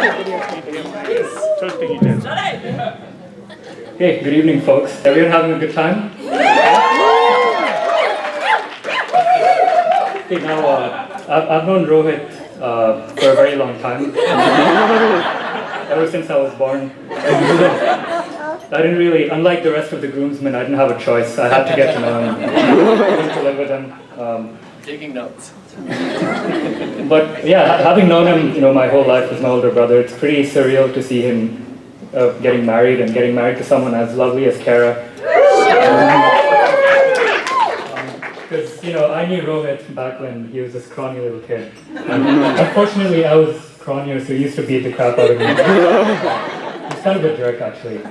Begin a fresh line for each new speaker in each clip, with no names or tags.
Hey, good evening, folks. Everyone having a good time? Hey, now, I've known Rohit for a very long time. Ever since I was born. I didn't really, unlike the rest of the groomsmen, I didn't have a choice. I had to get to know him, to live with him.
Taking notes.
But yeah, having known him, my whole life as my older brother, it's pretty surreal to see him getting married to someone as lovely as Kara. Because I knew Rohit back when he was this scrawny little kid. Unfortunately, I was scrawnier, so he used to beat the crap out of me. He's kind of a jerk, actually.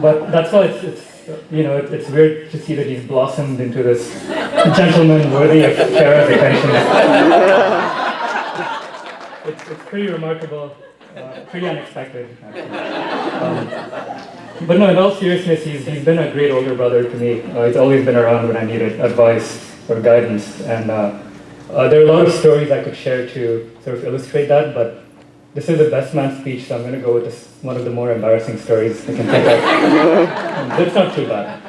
But that's why it's weird to see that he's blossomed into this gentleman worthy of Kara's attention. It's pretty remarkable, pretty unexpected, actually. But no, in all seriousness, he's been a great older brother to me. He's always been around when I needed advice or guidance, and there are a lot of stories I could share to sort of illustrate that, but this is a best man speech, so I'm going to go with one of the more embarrassing stories I can think of. It's not too bad.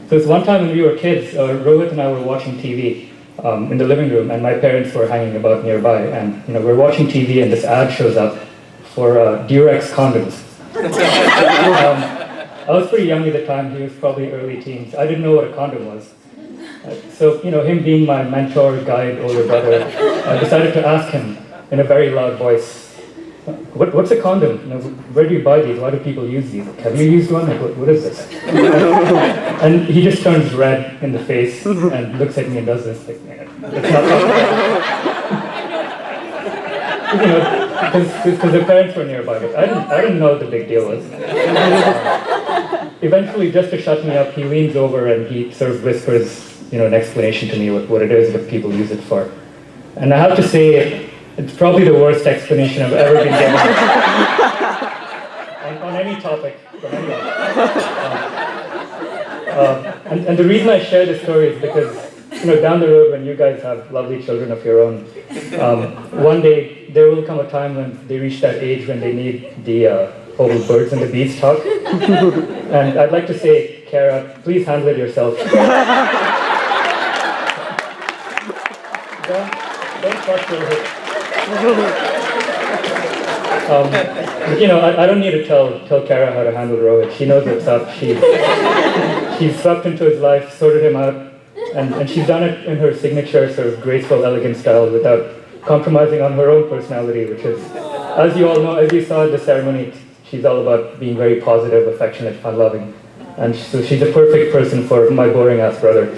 So it's one time when we were kids, Rohit and I were watching TV in the living room, and my parents were hanging about nearby, and we're watching TV, and this ad shows up for Durex condoms. I was pretty young at the time. He was probably early teens. I didn't know what a condom was. So, him being my mentor, guide, older brother, I decided to ask him in a very loud voice, what's a condom? Where do you buy these? Why do people use these? Have you used one? What is this? And he just turns red in the face and looks at me and does this. It's not because the parents were nearby, but I didn't know what the big deal was. Eventually, just to shut me up, he leans over and he sort of whispers, an explanation to me what it is, what people use it for. And I have to say, it's probably the worst explanation I've ever been given on any topic from anyone. And the reason I share this story is because, down the road when you guys have lovely children of your own, one day there will come a time when they reach that age when they need the whole birds and the bees talk. And I'd like to say, Kara, please handle it yourself. Don't trust Rohit. I don't need to tell Kara how to handle Rohit. She knows what's up. She's swept into his life, sorted him out, and she's done it in her signature sort of graceful, elegant style without compromising on her own personality, which is, as you all know, as you saw at the ceremony, she's all about being very positive, affectionate, fun-loving. And so she's a perfect person for my boring-ass brother.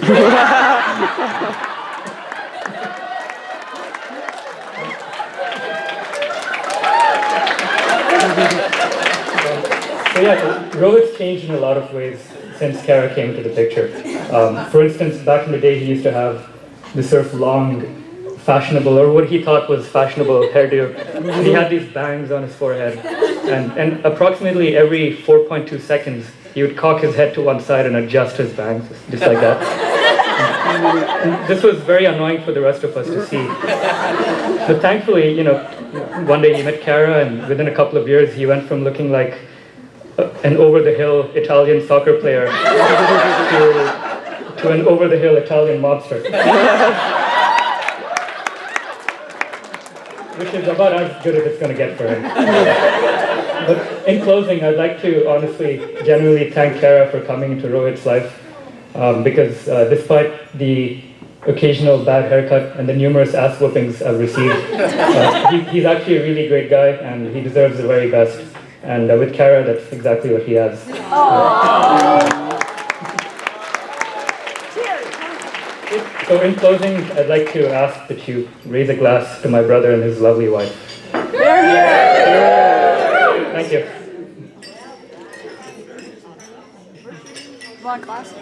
So yeah, Rohit's changed in a lot of ways since Kara came into the picture. For instance, back in the day, he used to have this sort of long, fashionable, or what he thought was fashionable hairdo. He had these bangs on his forehead, and approximately every 4.2 seconds, he would cock his head to one side and adjust his bangs, just like that. And this was very annoying for the rest of us to see. But thankfully, one day he met Kara, and within a couple of years, he went from looking like an over-the-hill Italian soccer player to an over-the-hill Italian mobster. Which is about as good as it's going to get for him. But in closing, I'd like to honestly, genuinely thank Kara for coming into Rohit's life, because despite the occasional bad haircut and the numerous ass whoopings I've received, he's actually a really great guy, and he deserves the very best. And with Kara, that's exactly what he has. So in closing, I'd like to ask that you raise a glass to my brother and his lovely wife. Thank you.
Want a glass?